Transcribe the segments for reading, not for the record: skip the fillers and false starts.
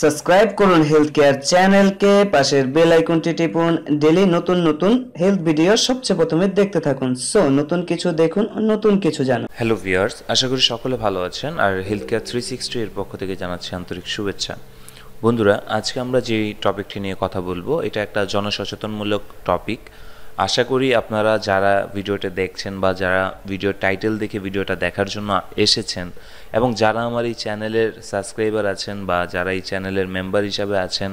Subscribe করুন health care চ্যানেলকে, পাশের বেল আইকনটি টিপুন। ডেইলি নতুন নতুন হেলথ ভিডিও সবচেয়ে প্রথমে দেখতে থাকুন। সো নতুন কিছু দেখুন, নতুন কিছু জানুন। হ্যালো ভিউয়ার্স, আশা করি সকলে ভালো আছেন। আর হেলথ কেয়ার 360 এর পক্ষ থেকে জানাচ্ছি আন্তরিক শুভেচ্ছা। বন্ধুরা, আজকে আমরা যে টপিকটি নিয়ে কথা বলবো এটা একটা জনসচেতনমূলক টপিক। আশা করি আপনারা যারা ভিডিওটা দেখছেন বা যারা ভিডিও টাইটেল দেখে ভিডিওটা দেখার জন্য এসেছেন এবং যারা আমার এই চ্যানেলের সাবস্ক্রাইবার আছেন বা যারা এই চ্যানেলের মেম্বার হিসাবে আছেন,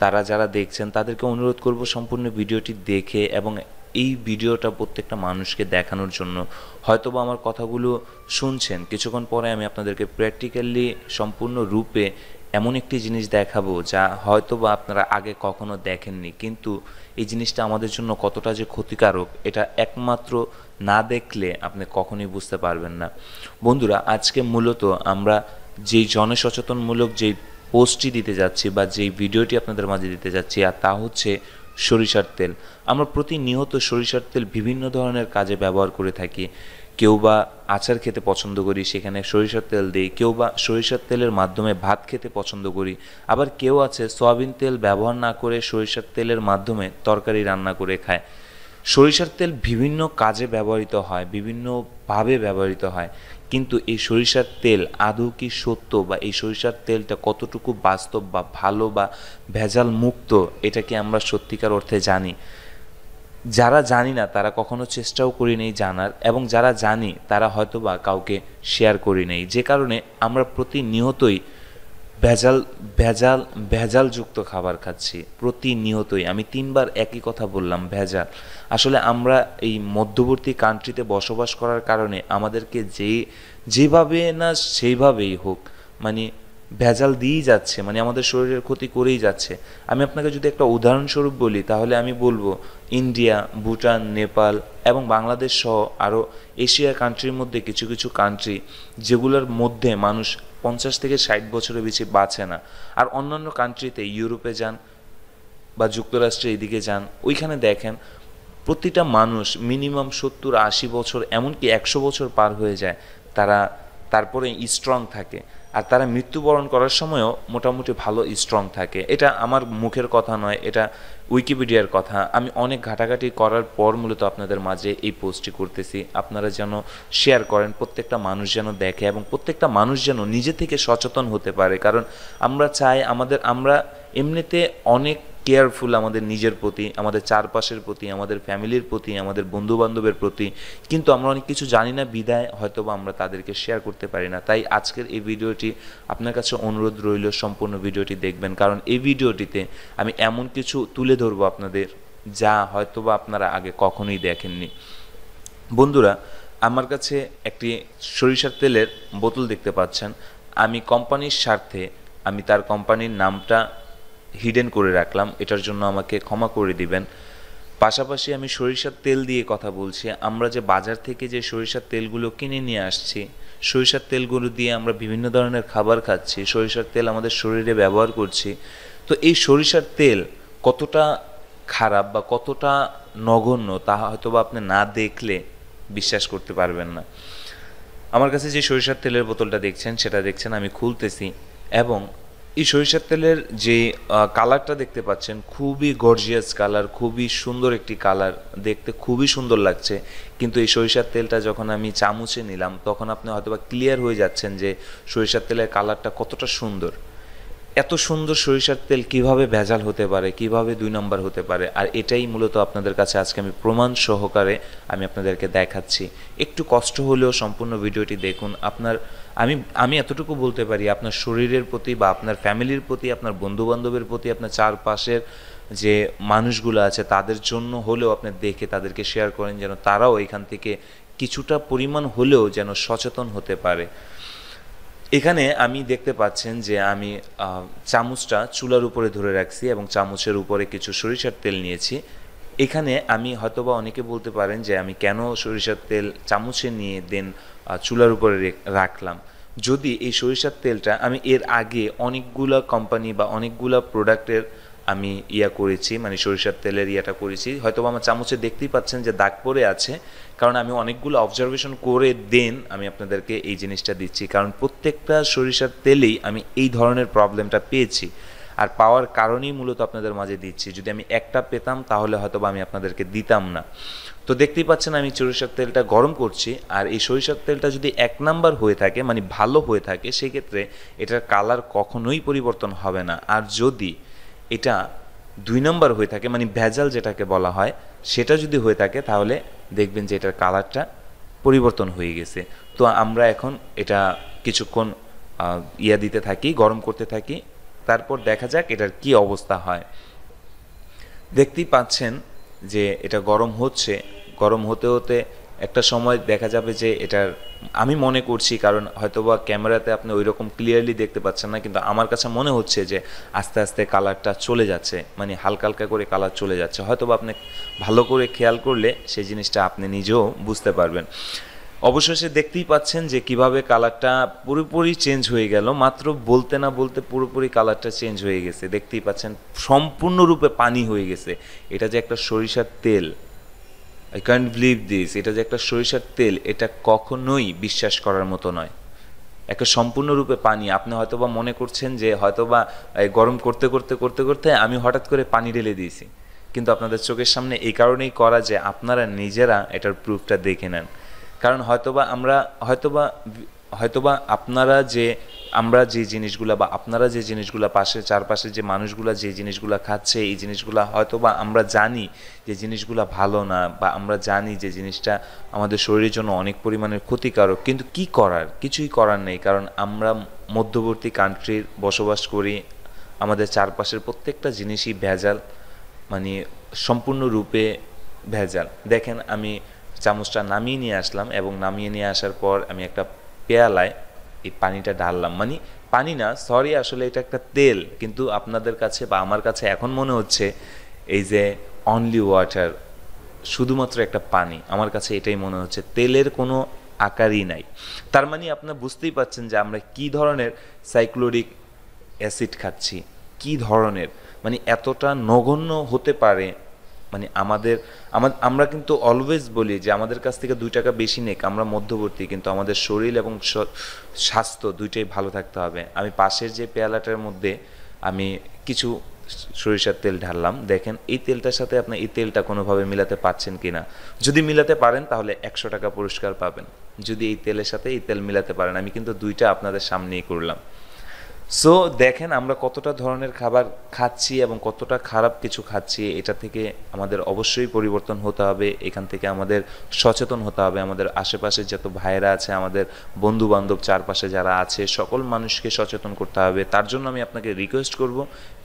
তারা যারা দেখছেন তাদেরকে অনুরোধ করব সম্পূর্ণ ভিডিওটি দেখে এবং এই ভিডিওটা প্রত্যেকটা মানুষকে দেখানোর জন্য। হয়তোবা আমার কথাগুলো শুনছেন, কিছুক্ষণ পরে আমি আপনাদেরকে প্র্যাকটিক্যালি সম্পূর্ণ রূপে এমন একটি জিনিস দেখাবো যা হয়তোবা আপনারা আগে কখনো দেখেননি, কিন্তু এই জিনিসটা আমাদের জন্য কতটা যে ক্ষতিকারক এটা একমাত্র না দেখলে আপনি কখনোই বুঝতে পারবেন না। বন্ধুরা, আজকে মূলত আমরা যেই জনসচেতনমূলক যেই পোস্টটি দিতে যাচ্ছি বা যেই ভিডিওটি আপনাদের মাঝে দিতে যাচ্ছি, আর তা হচ্ছে সরিষার তেল। আমরা প্রতিনিয়ত সরিষার তেল বিভিন্ন ধরনের কাজে ব্যবহার করে থাকি। কেউ বা আচার খেতে পছন্দ করি, সেখানে সরিষার তেল দিই। কেউ বা সরিষার তেলের মাধ্যমে ভাত খেতে পছন্দ করি। আবার কেউ আছে সয়াবিন তেল ব্যবহার না করে সরিষার তেলের মাধ্যমে তরকারি রান্না করে খায়। সরিষার তেল বিভিন্ন কাজে ব্যবহৃত হয়, বিভিন্নভাবে ব্যবহৃত হয়, কিন্তু এই সরিষার তেল আদৌ কি সত্য বা এই সরিষার তেলটা কতটুকু বাস্তব বা ভালো বা ভেজাল মুক্ত, এটা কি আমরা সত্যিকার অর্থে জানি? যারা জানি না তারা কখনো চেষ্টাও করি নেই জানার, এবং যারা জানি তারা হয়তো বা কাউকে শেয়ার করি নেই, যে কারণে আমরা প্রতিনিয়তই ভেজাল ভেজাল ভেজালযুক্ত খাবার খাচ্ছি। প্রতিনিয়তই আমি 3বার একই কথা বললাম, ভেজাল। আসলে আমরা এই মধ্যবর্তী কান্ট্রিতে বসবাস করার কারণে আমাদেরকে যেভাবে না সেইভাবেই হোক মানে ভেজাল দিয়েই যাচ্ছে, মানে আমাদের শরীরের ক্ষতি করেই যাচ্ছে। আমি আপনাকে যদি একটা উদাহরণস্বরূপ বলি তাহলে আমি বলবো ইন্ডিয়া, ভুটান, নেপাল এবং বাংলাদেশ সহ আরও এশিয়া কান্ট্রির মধ্যে কিছু কিছু কান্ট্রি যেগুলোর মধ্যে মানুষ 50 থেকে 60 বছরের বেশি বাঁচে না। আর অন্যান্য কান্ট্রিতে, ইউরোপে যান বা যুক্তরাষ্ট্রে এদিকে যান, ওইখানে দেখেন প্রতিটা মানুষ মিনিমাম 70-80 বছর, এমনকি 100 বছর পার হয়ে যায়, তারা তারপরে স্ট্রং থাকে। আর তারা মৃত্যুবরণ করার সময়ও মোটামুটি ভালো স্ট্রং থাকে। এটা আমার মুখের কথা নয়, এটা উইকিপিডিয়ার কথা। আমি অনেক ঘাটাঘাটি করার পর মূলত আপনাদের মাঝে এই পোস্টটি করতেছি। আপনারা যেন শেয়ার করেন, প্রত্যেকটা মানুষ যেন দেখে এবং প্রত্যেকটা মানুষ যেন নিজে থেকে সচেতন হতে পারে। কারণ আমরা চাই আমরা এমনিতে অনেক কেয়ারফুল আমাদের নিজের প্রতি, আমাদের চারপাশের প্রতি, আমাদের ফ্যামিলির প্রতি, আমাদের বন্ধুবান্ধবের প্রতি, কিন্তু আমরা অনেক কিছু জানি না বিধায় হয়তোবা আমরা তাদেরকে শেয়ার করতে পারি না। তাই আজকের এই ভিডিওটি আপনার কাছে অনুরোধ রইল, সম্পূর্ণ ভিডিওটি দেখবেন, কারণ এই ভিডিওটিতে আমি এমন কিছু তুলে ধরবো আপনাদের যা হয়তোবা আপনারা আগে কখনোই দেখেননি। বন্ধুরা, আমার কাছে একটি সরিষার তেলের বোতল দেখতে পাচ্ছেন। আমি কোম্পানির স্বার্থে আমি তার কোম্পানির নামটা হিডেন করে রাখলাম, এটার জন্য আমাকে ক্ষমা করে দিবেন। পাশাপাশি আমি সরিষার তেল দিয়ে কথা বলছি। আমরা যে বাজার থেকে যে সরিষার তেলগুলো কিনে নিয়ে আসছি, সরিষার তেলগুলো দিয়ে আমরা বিভিন্ন ধরনের খাবার খাচ্ছি, সরিষার তেল আমাদের শরীরে ব্যবহার করছি। তো এই সরিষার তেল কতটা খারাপ বা কতটা নগণ্য তা হয়তো বা আপনি না দেখলে বিশ্বাস করতে পারবেন না। আমার কাছে যে সরিষার তেলের বোতলটা দেখছেন সেটা দেখছেন আমি খুলতেছি, এবং এই সরিষার তেলের যে কালারটা দেখতে পাচ্ছেন খুবই গর্জিয়াস কালার, খুবই সুন্দর একটি কালার, দেখতে খুবই সুন্দর লাগছে। কিন্তু এই সরিষার তেলটা যখন আমি চামচে নিলাম তখন আপনি হয়তোবা ক্লিয়ার হয়ে যাচ্ছেন যে সরিষার তেলের কালারটা কতটা সুন্দর। এত সুন্দর সরিষার তেল কিভাবে ভেজাল হতে পারে, কিভাবে 2 নম্বর হতে পারে, আর এটাই মূলত আপনাদের কাছে আজকে আমি প্রমাণ সহকারে আমি আপনাদেরকে দেখাচ্ছি। একটু কষ্ট হলেও সম্পূর্ণ ভিডিওটি দেখুন। আমি এতটুকু বলতে পারি, আপনার শরীরের প্রতি বা আপনার ফ্যামিলির প্রতি, আপনার বন্ধুবান্ধবের প্রতি, আপনার চারপাশের যে মানুষগুলো আছে তাদের জন্য হলেও আপনি দেখে তাদেরকে শেয়ার করেন, যেন তারাও এখান থেকে কিছুটা পরিমাণ হলেও যেন সচেতন হতে পারে। এখানে আমি দেখতে পাচ্ছেন যে আমি চামচটা চুলার উপরে ধরে রাখছি এবং চামচের উপরে কিছু সরিষার তেল নিয়েছি। এখানে আমি হয়তোবা অনেকে বলতে পারেন যে আমি কেন সরিষার তেল চামচে নিয়ে দেন চুলার উপরে রাখলাম। যদি এই সরিষার তেলটা আমি এর আগে অনেকগুলা কোম্পানি বা অনেকগুলা প্রোডাক্টের আমি করেছি, মানে সরিষার তেলের ইয়াটা করেছি। হয়তো আমার চামচে দেখতেই পাচ্ছেন যে দাগ পড়ে আছে, কারণ আমি অনেকগুলো অবজারভেশন করে দেন আমি আপনাদেরকে এই জিনিসটা দিচ্ছি, কারণ প্রত্যেকটা সরিষার তেলেই আমি এই ধরনের প্রবলেমটা পেয়েছি, আর পাওয়ার কারণেই মূলত আপনাদের মাঝে দিচ্ছি। যদি আমি একটা পেতাম তাহলে হয়তো আমি আপনাদেরকে দিতাম না। তো দেখতেই পাচ্ছেন আমি সরিষার তেলটা গরম করছি, আর এই সরিষার তেলটা যদি 1 নাম্বার হয়ে থাকে, মানে ভালো হয়ে থাকে, সেই ক্ষেত্রে এটার কালার কখনোই পরিবর্তন হবে না। আর যদি এটা 2 নাম্বার হয়ে থাকে, মানে ভেজাল যেটাকে বলা হয়, সেটা যদি হয়ে থাকে তাহলে দেখবেন যে এটার কালারটা পরিবর্তন হয়ে গেছে। তো আমরা এখন এটা কিছুক্ষণ দিতে থাকি, গরম করতে থাকি, তারপর দেখা যাক এটার কি অবস্থা হয়। দেখতেই পাচ্ছেন যে এটা গরম হচ্ছে, গরম হতে হতে একটা সময় দেখা যাবে যে এটার, আমি মনে করছি, কারণ হয়তোবা ক্যামেরাতে আপনি ওই রকম ক্লিয়ারলি দেখতে পাচ্ছেন না, কিন্তু আমার কাছে মনে হচ্ছে যে আস্তে আস্তে কালারটা চলে যাচ্ছে, মানে হালকা হালকা করে কালার চলে যাচ্ছে। হয়তোবা আপনি ভালো করে খেয়াল করলে সেই জিনিসটা আপনি নিজেও বুঝতে পারবেন। অবশেষে দেখতেই পাচ্ছেন যে কিভাবে কালারটা পুরোপুরি চেঞ্জ হয়ে গেল, মাত্র বলতে না বলতে পুরোপুরি কালারটা চেঞ্জ হয়ে গেছে। দেখতেই পাচ্ছেন সম্পূর্ণরূপে পানি হয়ে গেছে। এটা যে একটা সরিষার তেল, আই ক্যান্ট বিলিভ দিস, এটা যে একটা সরিষার তেল, এটা কখনোই বিশ্বাস করার মতো নয়। একটা সম্পূর্ণরূপে পানি। আপনি হয়তোবা মনে করছেন যে হয়তোবা গরম করতে করতে করতে করতে আমি হঠাৎ করে পানি ঢেলে দিয়েছি, কিন্তু আপনাদের চোখের সামনে এই কারণেই করা যে আপনারা নিজেরা এটার প্রুফটা দেখে নেন। কারণ হয়তোবা আমরা যে জিনিসগুলা, বা আপনারা যে জিনিসগুলা, চারপাশে যে মানুষগুলা যে জিনিসগুলা খাচ্ছে, এই জিনিসগুলা হয়তোবা আমরা জানি যে জিনিসগুলা ভালো না, বা আমরা জানি যে জিনিসটা আমাদের শরীরের জন্য অনেক পরিমাণের ক্ষতিকারক, কিন্তু কি করার, কিছুই করার নেই, কারণ আমরা মধ্যবর্তী কান্ট্রির বসবাস করি। আমাদের চারপাশের প্রত্যেকটা জিনিসই ভেজাল, মানে সম্পূর্ণরূপে ভেজাল। দেখেন আমি চামচটা নামিয়ে নিয়ে আসলাম, এবং নামিয়ে নিয়ে আসার পর আমি একটা পেয়ালায় এই পানিটা ঢাললাম, মানে পানি না, সরি, আসলে এটা একটা তেল, কিন্তু আপনাদের কাছে বা আমার কাছে এখন মনে হচ্ছে এই যে অনলি ওয়াটার, শুধুমাত্র একটা পানি, আমার কাছে এটাই মনে হচ্ছে, তেলের কোনো আকারই নাই। তার মানে আপনারা বুঝতেই পারছেন যে আমরা কি ধরনের সাইক্লোরিক অ্যাসিড খাচ্ছি, কি ধরনের, মানে এতটা নগণ্য হতে পারে। মানে আমরা কিন্তু অলওয়েজ বলি যে আমাদের কাছ থেকে 2 টাকা বেশি নেক, আমরা মধ্যবর্তী, কিন্তু আমাদের শরীর এবং স্বাস্থ্য দুইটাই ভালো থাকতে হবে। আমি পাশের যে পেয়ালাটার মধ্যে আমি কিছু সরিষার তেল ঢাললাম। দেখেন এই তেলটার সাথে আপনি এই তেলটা কোনোভাবে মিলাতে পারছেন কিনা। যদি মিলাতে পারেন তাহলে 100 টাকা পুরস্কার পাবেন, যদি এই তেলের সাথে এই তেল মিলাতে পারেন। আমি কিন্তু 2টা আপনাদের সামনেই করলাম। সো দেখেন আমরা কতটা ধরনের খাবার খাচ্ছি এবং কতটা খারাপ কিছু খাচ্ছি। এটা থেকে আমাদের অবশ্যই পরিবর্তন হতে হবে, এখান থেকে আমাদের সচেতন হতে হবে। আমাদের আশেপাশে যত ভাইয়েরা আছে, আমাদের বন্ধু বান্ধব চারপাশে যারা আছে, সকল মানুষকে সচেতন করতে হবে। তার জন্য আমি আপনাকে রিকোয়েস্ট করব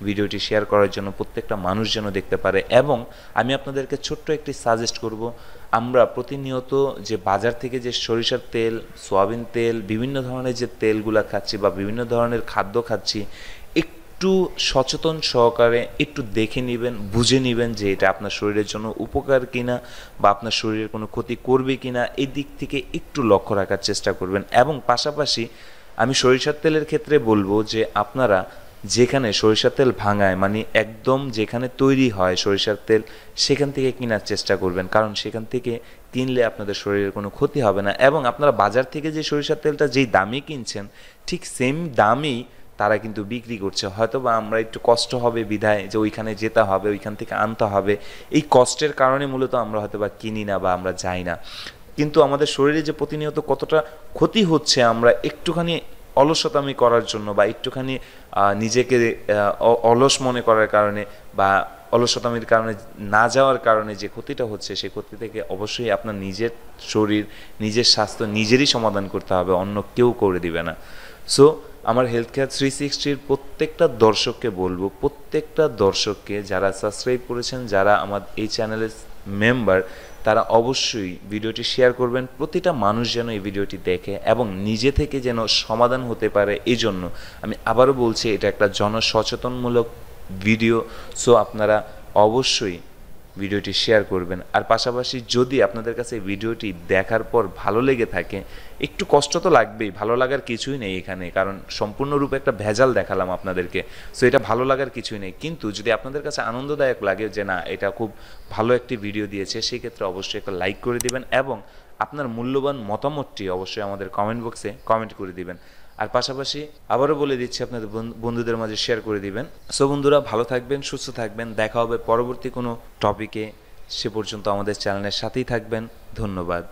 ভিডিওটি শেয়ার করার জন্য, প্রত্যেকটা মানুষ যেন দেখতে পারে। এবং আমি আপনাদেরকে ছোট্ট একটি সাজেস্ট করব, আমরা প্রতিনিয়ত যে বাজার থেকে যে সরিষার তেল, সয়াবিন তেল, বিভিন্ন ধরনের যে তেলগুলা খাচ্ছি বা বিভিন্ন ধরনের খাদ্য খাচ্ছি, একটু সচেতন সহকারে একটু দেখে নেবেন, বুঝে নেবেন যে এটা আপনার শরীরের জন্য উপকার কিনা বা আপনার শরীরের কোনো ক্ষতি করবে কিনা, এই দিক থেকে একটু লক্ষ্য রাখার চেষ্টা করবেন। এবং পাশাপাশি আমি সরিষার তেলের ক্ষেত্রে বলবো যে আপনারা যেখানে সরিষার তেল ভাঙায়, মানে একদম যেখানে তৈরি হয় সরিষার তেল, সেখান থেকে কেনার চেষ্টা করবেন, কারণ সেখান থেকে কিনলে আপনাদের শরীরের কোনো ক্ষতি হবে না। এবং আপনারা বাজার থেকে যে সরিষার তেলটা যেই দামে কিনছেন, ঠিক সেম দামেই তারা কিন্তু বিক্রি করছে। হয়তো বা আমরা একটু কষ্ট হবে বিধায় যে ওইখানে যেতে হবে, ওইখান থেকে আনতে হবে, এই কষ্টের কারণে মূলত আমরা হয়তো বা কিনি না বা আমরা যাই না। কিন্তু আমাদের শরীরে যে প্রতিনিয়ত কতটা ক্ষতি হচ্ছে, আমরা একটুখানি অলসতামি করার জন্য বা একটুখানি নিজেকে অলস মনে করার কারণে বা অলসতামির কারণে না যাওয়ার কারণে যে ক্ষতিটা হচ্ছে, সেই ক্ষতি থেকে অবশ্যই আপনার নিজের শরীর, নিজের স্বাস্থ্য নিজেরই সমাধান করতে হবে, অন্য কেউ করে দিবে না। সো আমার হেলথ কেয়ার 360-র প্রত্যেকটা দর্শককে বলবো, প্রত্যেকটা দর্শককে যারা সাবস্ক্রাইব করেছেন, যারা আমার এই চ্যানেলের মেম্বার, তারা অবশ্যই ভিডিওটি শেয়ার করবেন। প্রতিটা মানুষ যেন এই ভিডিওটি দেখে এবং নিজে থেকে যেন সমাধান হতে পারে। এই জন্য আমি আবারও বলছি, এটা একটা জনসচেতনমূলক ভিডিও। সো আপনারা অবশ্যই ভিডিওটি শেয়ার করবেন। আর পাশাপাশি যদি আপনাদের কাছে ভিডিওটি দেখার পর ভালো লেগে থাকে, একটু কষ্ট তো লাগবেই, ভালো লাগার কিছুই নেই এখানে, কারণ সম্পূর্ণরূপে একটা ভেজাল দেখালাম আপনাদেরকে। সো এটা ভালো লাগার কিছুই নেই, কিন্তু যদি আপনাদের কাছে আনন্দদায়ক লাগে যে না এটা খুব ভালো একটি ভিডিও দিয়েছে, সেই ক্ষেত্রে অবশ্যই একটা লাইক করে দিবেন এবং আপনার মূল্যবান মতামতটি অবশ্যই আমাদের কমেন্ট বক্সে কমেন্ট করে দিবেন। আর পাশাপাশি আবারও বলে দিচ্ছি, আপনাদের বন্ধুদের মাঝে শেয়ার করে দিবেন। সো বন্ধুরা, ভালো থাকবেন, সুস্থ থাকবেন, দেখা হবে পরবর্তী কোনো টপিকে। সে পর্যন্ত আমাদের চ্যানেলের সাথেই থাকবেন। ধন্যবাদ।